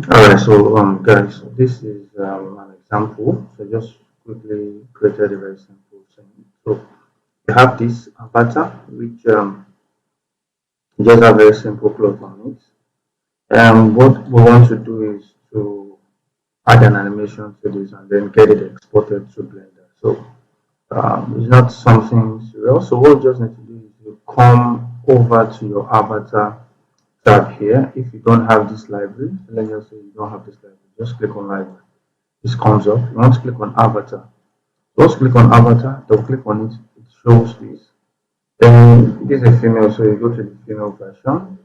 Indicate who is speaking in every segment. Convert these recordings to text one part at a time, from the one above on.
Speaker 1: Alright, so guys, so this is an example. So just quickly created a very simple thing. So you have this avatar which just have very simple cloth on it. And what we want to do is to add an animation to this and then get it exported to Blender. So it's not something serious. So what you just need to do is you come over to your avatar tab here. If you don't have this library, let's just say you don't have this library, just click on library. This comes up. You want to click on avatar. Just click on avatar, double click on it, it shows this. Then this is a female, so you go to the female version,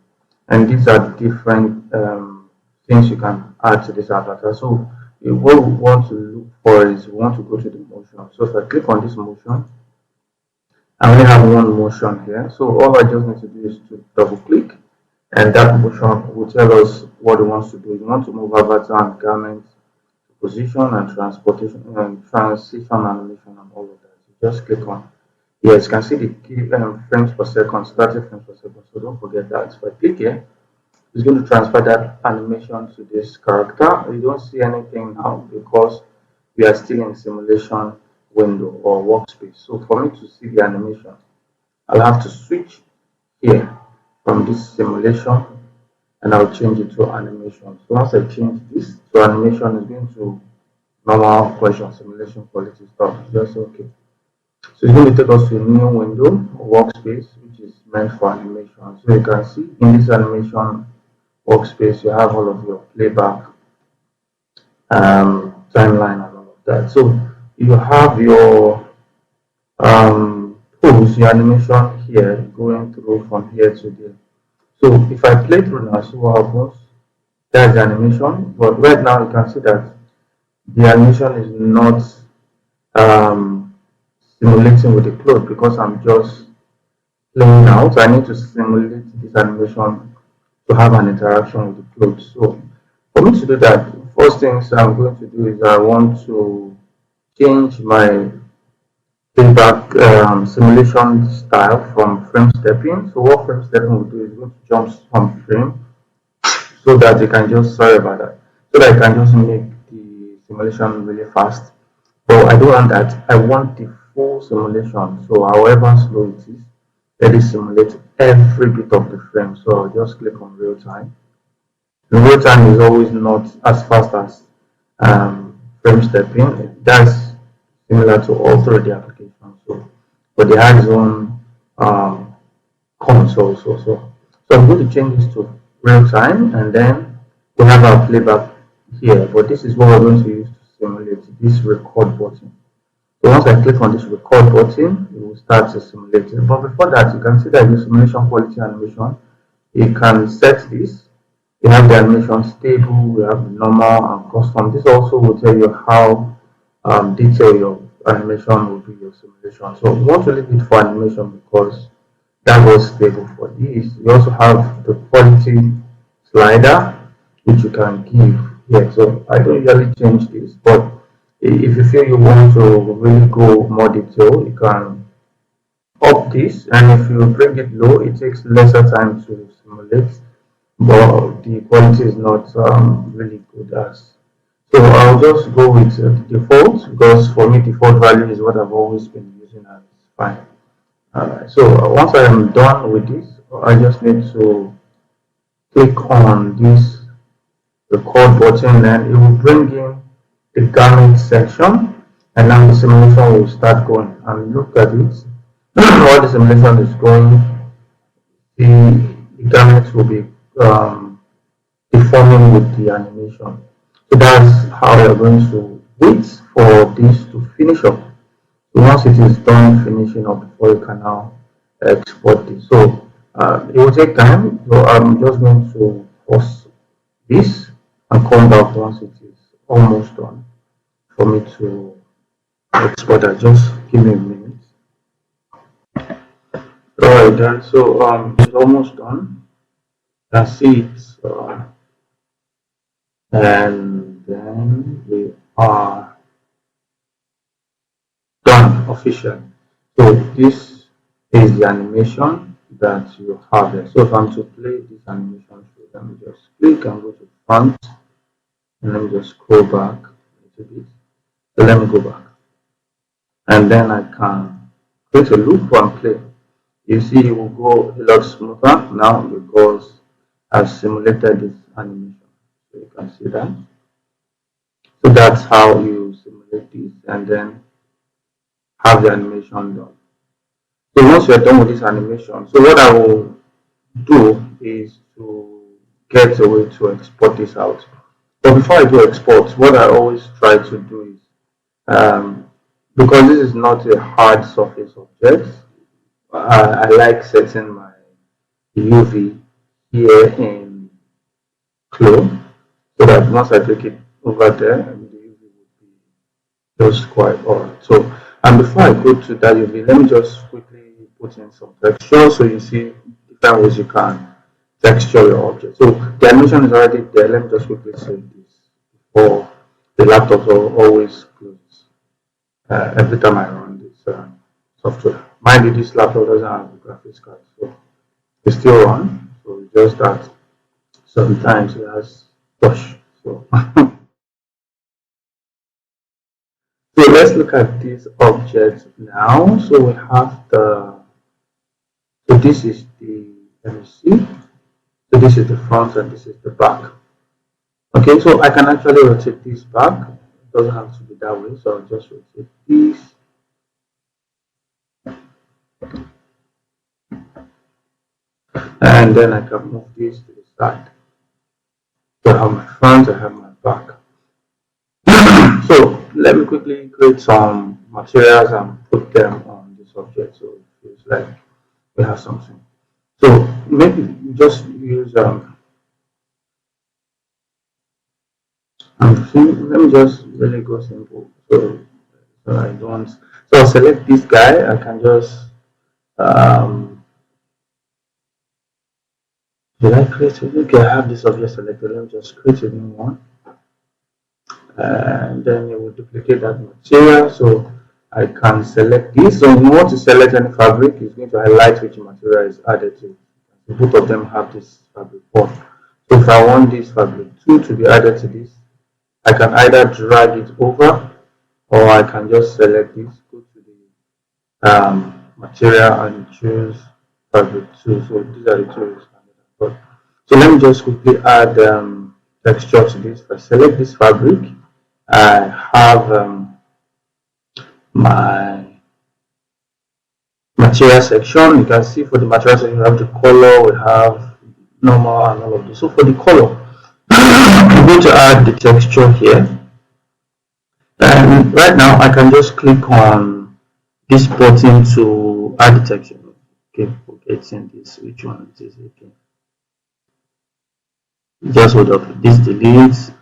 Speaker 1: and these are the different things you can add to this avatar. So what we want to look for is we want to go to the motion. So if I click on this motion, I only have one motion here. So all I just need to do is to double click, and that motion will tell us what it wants to do. You want to move avatar and garment to position and transportation and transition animation and all of that. So just click on. Yes, you can see the key frames per second, 30 frames per second. So don't forget that. So I click here, it's going to transfer that animation to this character. You don't see anything now because we are still in simulation window or workspace. So for me to see the animation, I'll have to switch here from this simulation and I'll change it to animation. So once I change this to animation, it's going to normal question simulation quality stuff. Just okay. So it's going to take us to a new window, workspace, which is meant for animation. So you can see in this animation workspace, you have all of your playback timeline and all of that. So you have your pose, your animation here going through from here to there. So if I play through now, see what happens. That's the animation, but right now you can see that the animation is not um, simulating with the cloth because I'm just playing out. I need to simulate this animation to have an interaction with the cloth. So for me to do that, first things I'm going to do is I want to change my feedback simulation style from frame stepping. So what frame stepping will do is going to jump some frame so that you can just, sorry about that, so that you can just make the simulation really fast. But I don't want that. I want the full simulation. So however slow it is, let it simulate every bit of the frame. So I'll just click on real time. And real time is always not as fast as frame stepping. That's similar to all 3D applications. So, but they have its own cons also. So I'm going to change this to real time, and then we have our playback here. But this is what we're going to use to simulate this record button. So once I click on this record button, it will start to simulate it. But before that, you can see that the simulation quality animation, you can set this. You have the animation stable, you have the normal and custom. This also will tell you how detailed your animation will be, your simulation. So you want to leave it for animation because that was stable for this. You also have the quality slider, which you can give here. So I don't usually change this, but if you feel you want to really go more detail, you can up this, and if you bring it low, it takes lesser time to simulate, but the quality is not really good as. So I'll just go with the default because for me default value is what I've always been using and it's fine. Alright, so once I am done with this, I just need to click on this record button and it will bring in the garment section, and now the simulation will start going. And look at it, while the simulation is going, the garment will be deforming with the animation. So that's how we are going to wait for this to finish up. So once it is done finishing up, before you can now export this. So it will take time. So I'm just going to pause this and come back once it is almost done for me to export that. Just give me a minute. Alright then, so it's almost done. That's it. And then we are done officially. So this is the animation that you have there. So if I'm to play this animation, so let me just click and go to front. And let me just scroll back a little bit. So let me go back. And then I can create a loop and play. You see it will go a lot smoother now because I've simulated this animation. So you can see that. So that's how you simulate this and then have the animation done. So once you're done with this animation, so what I will do is to get a way to export this out. But before I do export, what I always try to do is, because this is not a hard surface object, I like setting my UV here in CLO so that once I take it over there, the UV would be just quite alright. So, and before I go to that UV, let me just quickly put in some texture so you see different ways you can texture your object. So the animation is already there. Let me just quickly save this before the laptop always closes every time I run this software. Mind you, this laptop doesn't have a graphics card, so it's still on. So it's just that sometimes it has touch. So so let's look at this object now. So we have so this is the, let me see. So this is the front and this is the back. Okay, so I can actually rotate this back. It doesn't have to be that way, so I'll just rotate this. And then I can move this to the side. So I have my front, I have my back. So let me quickly create some materials and put them on this object so it feels like we have something. So maybe just use let me just really go simple. So I don't. So I'll select this guy. I can just did I create it? Okay, I have this object selected. Let me just create a new one. And then it will duplicate that material. So I can select this. So when you want to select any fabric, it's going to highlight which material is added to. Both of them have this fabric one. So if I want this fabric 2 to be added to this, I can either drag it over or I can just select this, go to the material and choose fabric 2. So these are the two. So let me just quickly add texture to this. If I select this fabric, I have my material section. You can see for the material section, we have the color, we have normal and all of this. So for the color, I'm going to add the texture here. And right now, I can just click on this button to add the texture. Okay, forgetting this, which one it is again. Just hold up this, delete,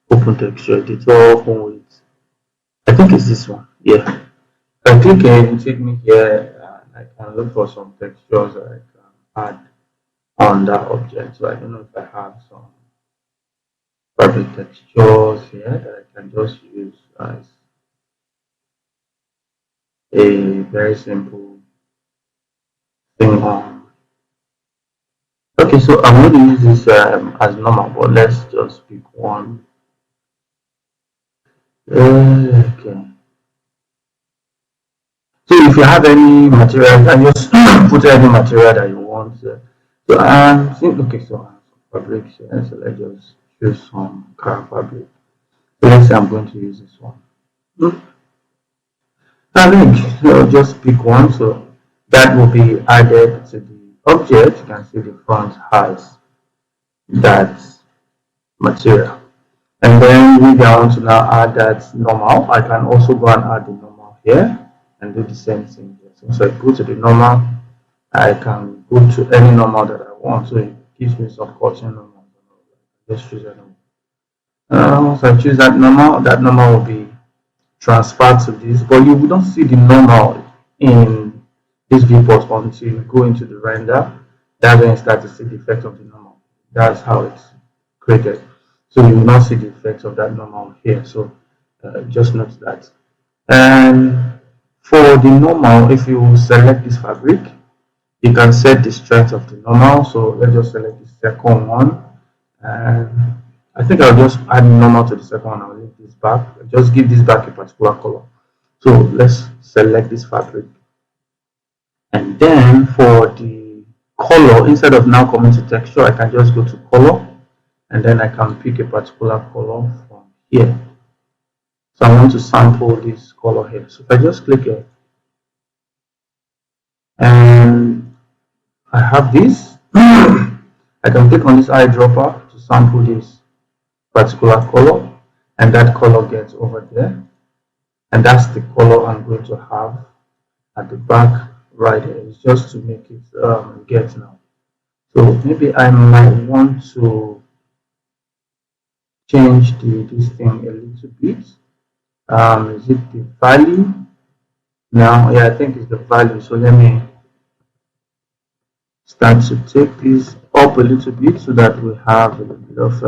Speaker 1: open texture editor, open with, I think it's this one. Yeah. I click it, it will take me here and I can look for some textures that I can add on that object. So I don't know if I have some fabric textures here that I can just use as a very simple thing on. Okay, so I'm going to use this as normal, but let's just pick one. Okay. So if you have any material, you can just put any material that you want. So okay, so fabrics here. So let's just choose some car fabric. So let's say I'm going to use this one. So just pick one. So that will be added to the object. You can see the front has that material. And then maybe I want to now add that normal. I can also go and add the normal here and do the same thing here. So I go to the normal, I can go to any normal that I want. So it gives me some cutting normal. Let's choose that normal. Once I choose that normal will be transferred to this, but you will not see the normal in this viewport until you go into the render. That's when you start to see the effect of the normal. That's how it's created. So you will not see the effects of that normal here. So just note that. And for the normal, if you select this fabric, you can set the strength of the normal. So let's just select the second one and I think I'll just add normal to the second one. I'll leave this back. I'll just give this back a particular color. So let's select this fabric. And then for the color, instead of now coming to texture, I can just go to color, and then I can pick a particular color from here. So I want to sample this color here. So if I just click it, and I have this, I can click on this eyedropper to sample this particular color, and that color gets over there, and that's the color I'm going to have at the back right here. It's just to make it get now. So maybe I might want to change this thing a little bit. Is it the value? Now, yeah, I think it's the value. So let me start to take this up a little bit so that we have a little bit of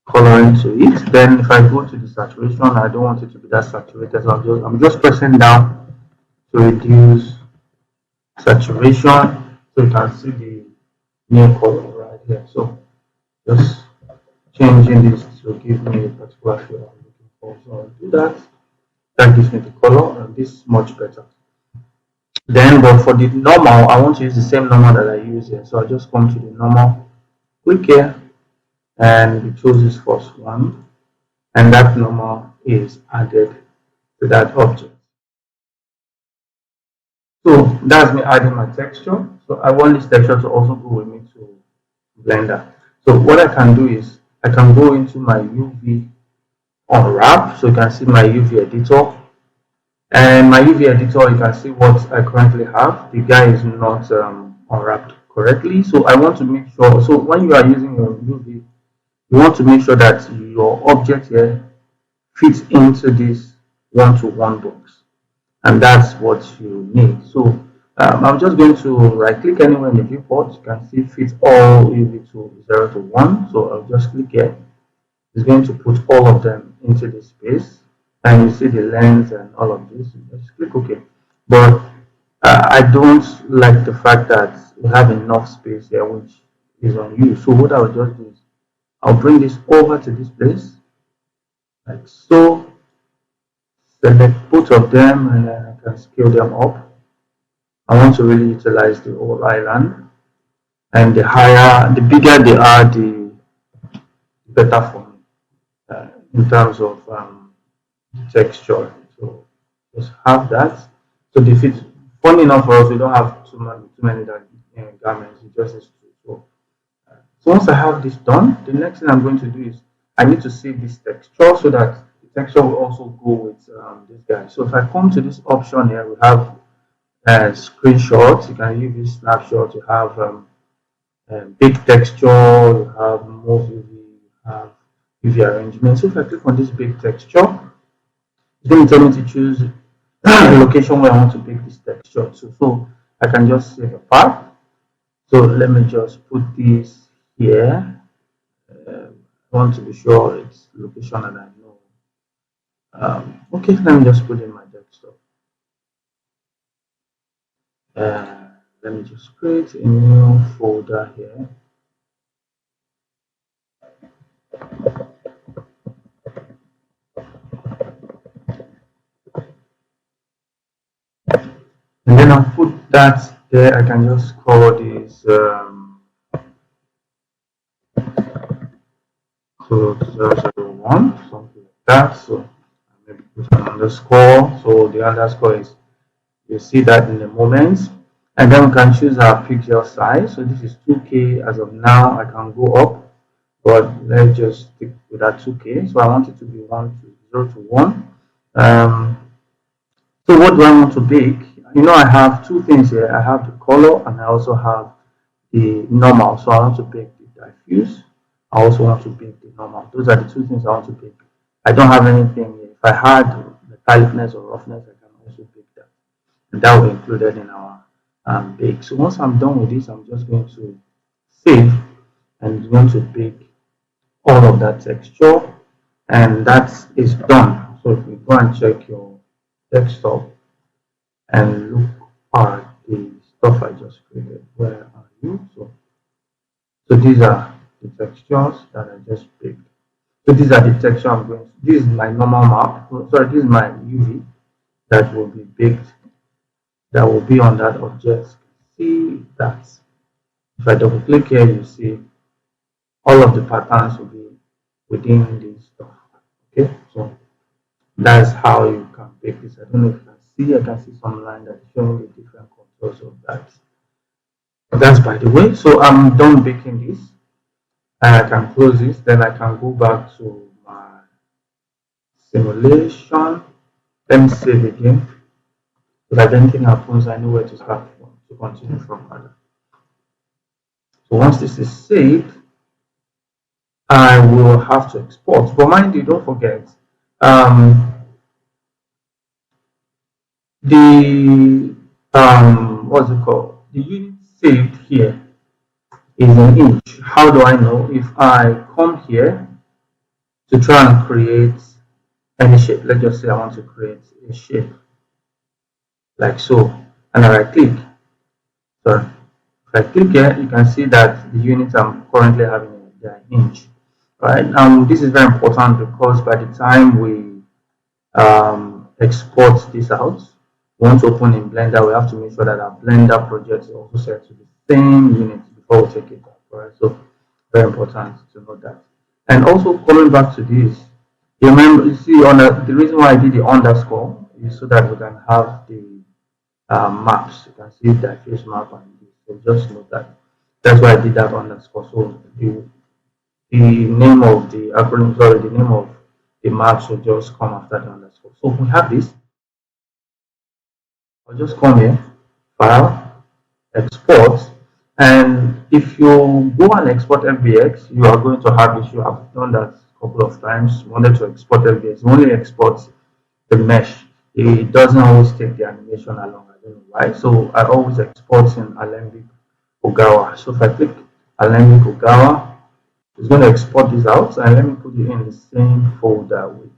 Speaker 1: coloring to it. Then if I go to the saturation, I don't want it to be that saturated, so I'm just pressing down to reduce saturation, so you can see the new color right here. So just changing this to give me a particular shade I'm looking for. So I'll do that. That gives me the color, and this is much better. Then, but for the normal, I want to use the same normal that I use here. So I just come to the normal, click here, and we choose this first one, and that normal is added to that object. So that's me adding my texture. So I want this texture to also go with me to Blender. So what I can do is I can go into my UV unwrap, so you can see my UV editor. And my UV editor, you can see what I currently have. The guy is not unwrapped correctly. So I want to make sure, so when you are using your UV, you want to make sure that your object here fits into this one-to-one box. And that's what you need. So I'm just going to right click anywhere in the viewport. You can see fit all UV to 0 to 1. So I'll just click here. It's going to put all of them into this space. And you see the lens and all of this. You just click OK. But I don't like the fact that we have enough space here, which is unused. So what I'll just do is I'll bring this over to this place, like so. Select both of them, and then I can scale them up. I want to really utilize the whole island, and the bigger they are, the better for me in terms of texture. So just have that. So if it's funny enough for us, we don't have too many garments. It just is two. So once I have this done, the next thing I'm going to do is I need to save this texture so that the texture will also go with this guy. So if I come to this option here, we have screenshots. You can use this snapshot. You have big texture. You have move UV. You have UV arrangement. So if I click on this big texture, it's going to tell me to choose the location where I want to bake this texture to. So I can just save a path. So let me just put this here. I want to be sure it's location that I know. Okay, let me just put in my desktop. Let me just create a new folder here. And then I'll put that there. I can just call this so 001, something like that. So maybe put an underscore. So the underscore is, you see that in a moment. And then we can choose our pixel size. So this is 2K as of now. I can go up, but let's just stick with that 2K. So I want it to be 0 to 1. So what do I want to bake? You know, I have two things here. I have the color and I also have the normal. So I want to bake the diffuse. I also want to bake the normal. Those are the two things I want to bake. I don't have anything here. If I had metallicness or roughness, I can also bake that. And that will be included in our bake. So once I'm done with this, I'm just going to save, and it's going to bake all of that texture, and that is done. So if you go and check your desktop and look at the stuff I just created, where are you? So these are the textures that I just picked. So these are the texture I'm going to. This is my normal map. Sorry, this is my UV that will be baked, that will be on that object. See that. If I double click here, you see all of the patterns will be within this stuff. Okay, so that's how you can bake this. I don't know if you can see. I can see some line that is showing the different contours of that. That's by the way. So I'm done baking this. And I can close this. Then I can go back to my simulation. Let me save again. If anything happens, I know where to start from to continue from further. So once this is saved, I will have to export. But mind you, don't forget, the what's it called? The unit saved here is an inch. How do I know? If I come here to try and create any shape, let's just say I want to create a shape like so, and I right click. Sorry, if I click here, you can see that the units I'm currently having they are inch. Right? This is very important because by the time we export this out, once open in Blender, we have to make sure that our Blender project is also set to the same unit before we take it up. Right? So very important to know that. And also coming back to this, you remember, you see on the reason why I did the underscore is so that we can have the maps. You can see the face map and this. So just note that. That's why I did that underscore. So the name of the acronym, sorry, the name of the maps will just come after the underscore. So we have this. I'll just come here, file, export, and if you go and export FBX, you are going to have issue. I've done that a couple of times. Wanted to export FBX, only exports the mesh. It doesn't always take the animation along. I don't know why. So I always export in Alembic Ogawa. So if I click Alembic Ogawa, it's going to export this out, and let me put it in the same folder with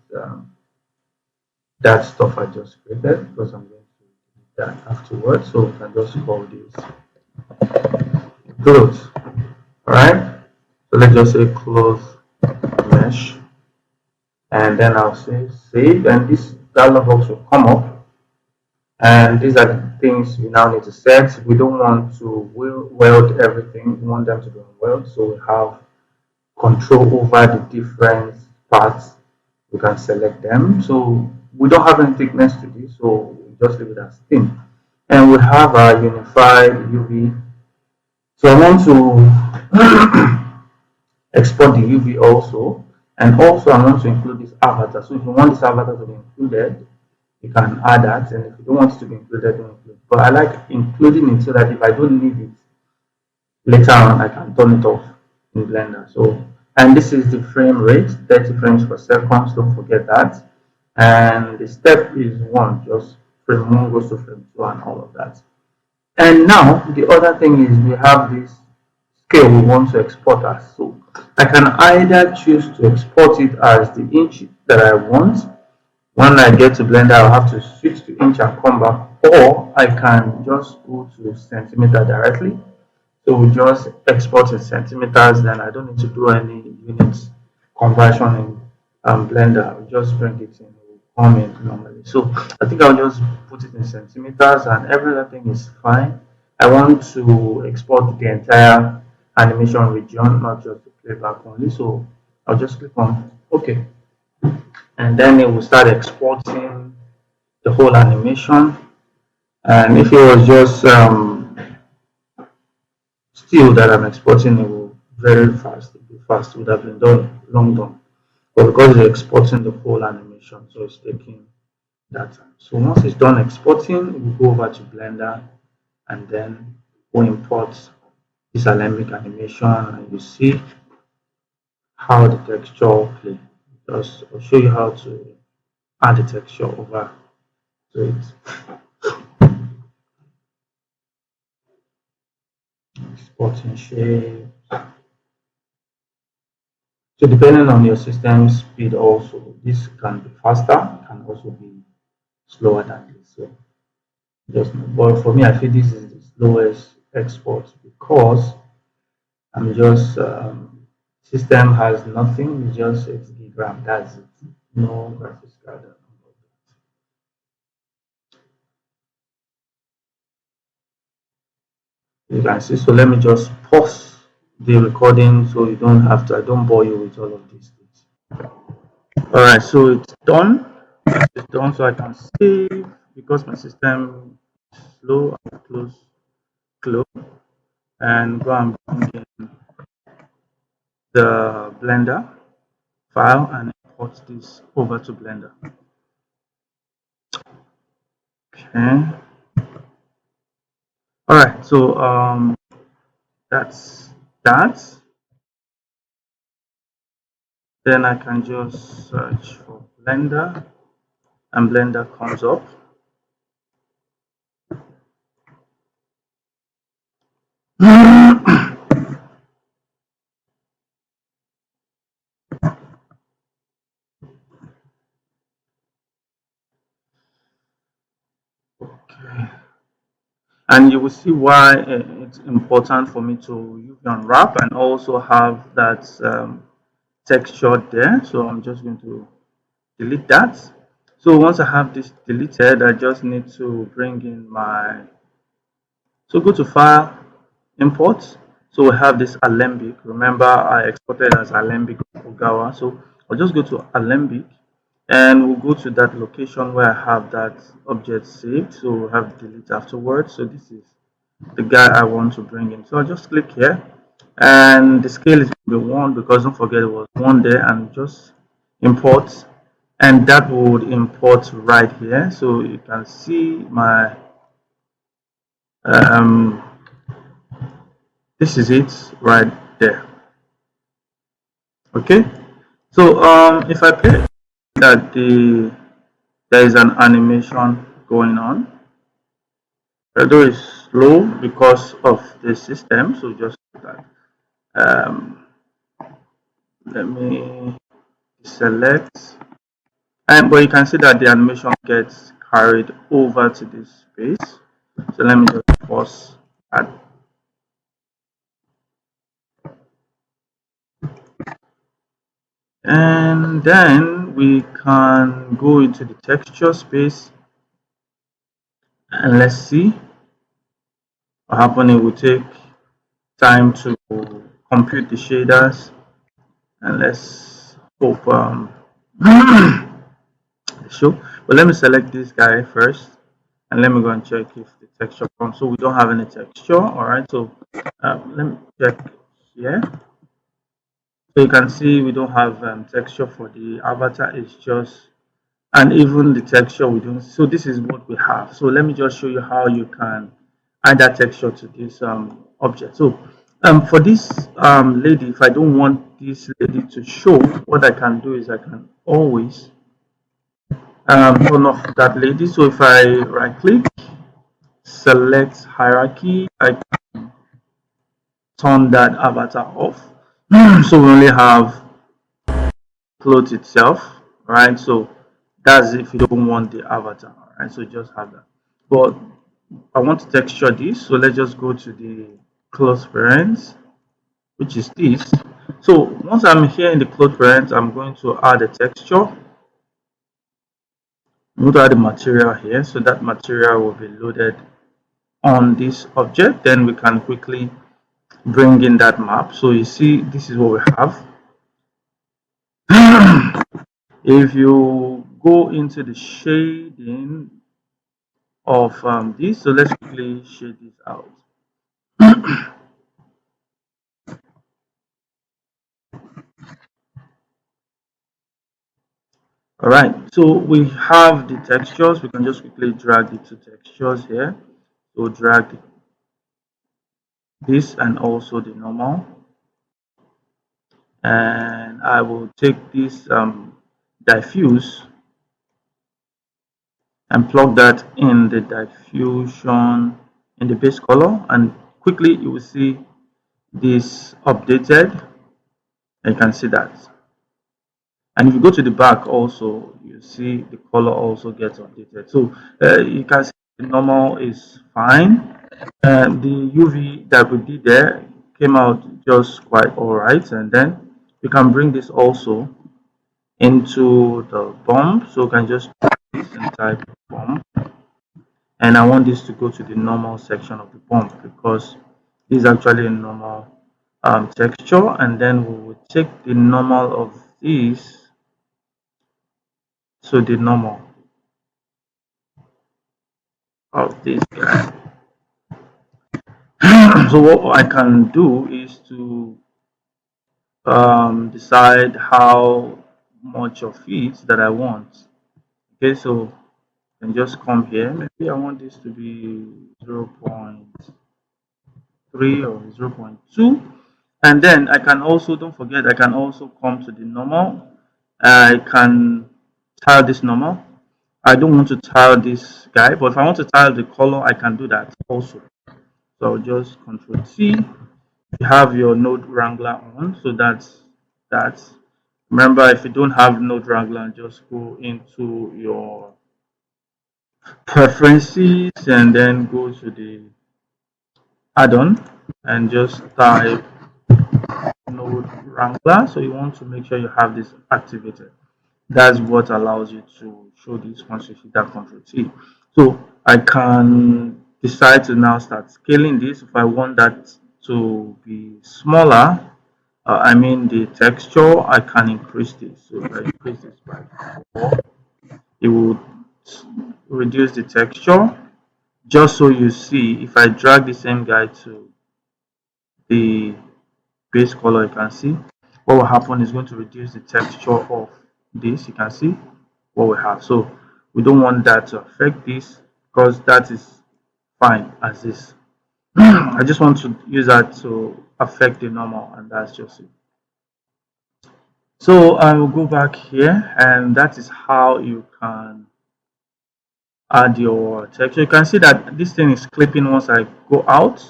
Speaker 1: that stuff I just created because I'm going to do that afterwards. So we can just call this close. All right. So let's just say close mesh, and then I'll say save, and this dialog box will come up. And these are the things we now need to set. We don't want to weld everything. We want them to be unweld, so we have control over the different parts. We can select them. So we don't have any thickness to this, so we just leave it as thin. And we have our unified UV. So I want to export the UV also, and also I want to include this avatar. So if you want this avatar to be included, you can add that, and if you don't want it to be included, don't include it. But I like including it so that if I don't need it later on, I can turn it off in Blender. So, and this is the frame rate, 30 frames per second, don't forget that. And the step is 1, just frame 1 goes to frame 2 and all of that. And now the other thing is we have this scale we want to export as. So I can either choose to export it as the inch that I want. When I get to Blender, I'll have to switch to inch and come back, or I can just go to centimeter directly. So we just export in centimeters, then I don't need to do any units conversion in Blender. I'll just bring it in, it will come in normally. So I think I'll just put it in centimeters and every other thing is fine. I want to export the entire animation region, not just the playback only. So I'll just click on OK. And then it will start exporting the whole animation. And if it was just still that I'm exporting, it will very fast, it will be fast, it would have been done long done. But because it's exporting the whole animation, so it's taking that time. So once it's done exporting, we go over to Blender and then we import this Alembic animation, and you see how the texture will play. Just I'll show you how to add the texture over to it. Exporting shape. So depending on your system speed also, this can be faster, can also be slower than this. So just, but for me, I feel this is the slowest export because I'm just System has nothing, it's just 8 gig RAM. That's it. No graphics card. You can see. So let me just pause the recording so you don't have to. I don't bore you with all of these things. All right, so it's done. It's done, so I can save because my system is slow. I close and go and bring in the Blender file and import this over to Blender. Okay. All right. So that's that. Then I can just search for Blender, and Blender comes up. Okay. And you will see why it's important for me to use Unwrap and also have that texture there. So I'm just going to delete that. So once I have this deleted, I just need to bring in my, so go to File, Import. So we have this Alembic. Remember, I exported as Alembic Ogawa. So I'll just go to Alembic and we'll go to that location where I have that object saved. So we'll have delete afterwards. So this is the guy I want to bring in. So I'll just click here and the scale is going to be 1 because don't forget it was 1 there, and just import, and that would import right here. So you can see my this is it right there. Okay, so if I pay that there is an animation going on, although it's slow because of the system, so just that let me select, and but you can see that the animation gets carried over to this space. So let me just pause that. And then we can go into the texture space and let's see what happens. It will take time to compute the shaders, and let's hope show. But let me select this guy first and let me go and check if the texture comes. So we don't have any texture. All right, so let me check here. So you can see we don't have texture for the avatar. It's just, and even the texture we don't. So this is what we have. So let me just show you how you can add that texture to this object. So for this lady, if I don't want this lady to show, what I can do is I can always turn off that lady. So if I right click, select hierarchy, I turn that avatar off. So we only have clothes itself, right? So that's if you don't want the avatar, right? So just have that. But I want to texture this, so let's just go to the clothes parents, which is this. So once I'm here in the clothes parents, I'm going to add a texture. I'm going to add a material here, so that material will be loaded on this object. Then we can quickly bring in that map. So you see, this is what we have. If you go into the shading of this, so let's quickly shade this out. All right, so we have the textures. We can just quickly drag the two textures here. So drag this and also the normal, and I will take this diffuse and plug that in the diffusion in the base color, and quickly you will see this updated. You can see that, and if you go to the back also, you see the color also gets updated. So you can see the normal is fine. The UV that we did there came out just quite all right, and then You can bring this also into the bump. So you can just put this inside the bump. And I want this to go to the normal section of the bump because this is actually a normal texture. And then we will take the normal of this to the normal of this guy. So what I can do is to decide how much of it that I want. Okay, so I can just come here. Maybe I want this to be 0.3 or 0.2. And then I can also, don't forget, I can also come to the normal. I can tile this normal. I don't want to tile this guy, but if I want to tile the color, I can do that also. So I'll just Control T. You have your node wrangler on, so that's remember, if you don't have node wrangler, just go into your preferences and then go to the add-on and just type node wrangler. So you want to make sure you have this activated. That's what allows you to show this once you hit that Control T. So I can decide to now start scaling this. If I want that to be smaller, I mean the texture, I can increase this. So if I increase this by 4, it will reduce the texture. Just so you see, if I drag the same guy to the base color, you can see what will happen is going to reduce the texture of this. You can see what we have. So we don't want that to affect this because that is fine as is. I just want to use that to affect the normal, and that's just it. So I will go back here, and that is how you can add your texture. You can see that this thing is clipping once I go out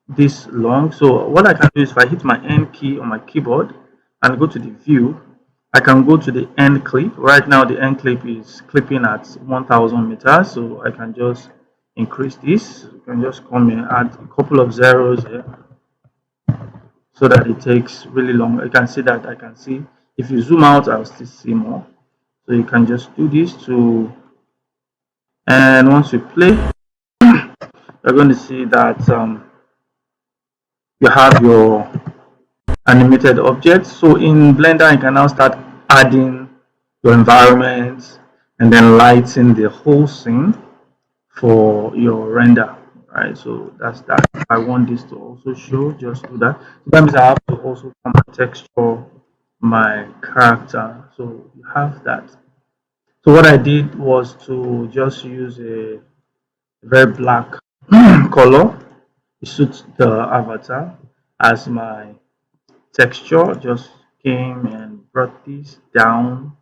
Speaker 1: this long. So what I can do is if I hit my N key on my keyboard and go to the view, I can go to the end clip. Right now the end clip is clipping at 1000 meters, so I can just increase this. You can just come here, add a couple of zeros here so that it takes really long. You can see that I can see if you zoom out, I'll still see more. So you can just do this to, and once you play, you're going to see that you have your animated objects. So in Blender, you can now start adding your environments and then lighting the whole scene for your render. Right, so that's that. If I want this to also show, just do that. Sometimes I have to also come and texture my character. So you have that. So what I did was to just use a very black color. It suits the avatar as my texture. Just came and brought this down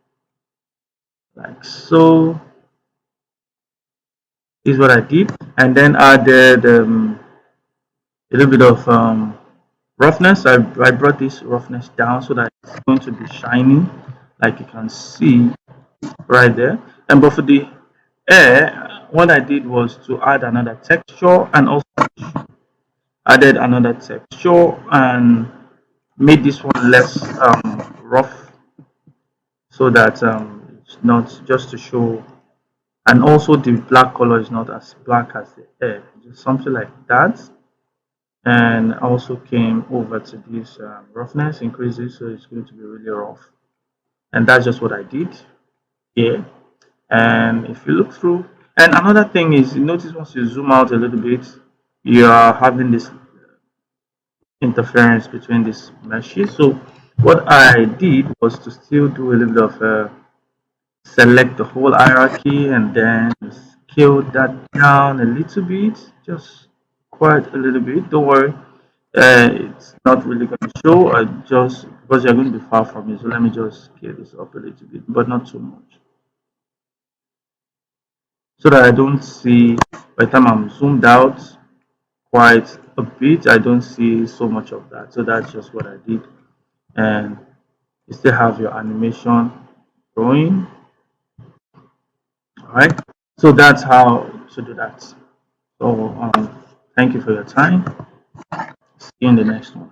Speaker 1: like so. This is what I did, and then added a little bit of roughness. I brought this roughness down so that it's going to be shiny, like you can see right there. And but for the air, what I did was to add another texture and also added another texture and made this one less rough so that it's not just to show, and also the black color is not as black as the air, just something like that. And also came over to this roughness, increase it so it's going to be really rough, and that's just what I did here. And if you look through, and another thing is, you notice once you zoom out a little bit, you are having this interference between these meshes. So what I did was to still do a little bit of select the whole hierarchy and then scale that down a little bit, just quite a little bit. Don't worry, it's not really going to show. I just, because you're going to be far from me, so let me just scale this up a little bit, but not too much, so that I don't see, by the time I'm zoomed out quite a bit, I don't see so much of that. So that's just what I did. And you still have your animation going. All right, so that's how to do that. So thank you for your time. See you in the next one.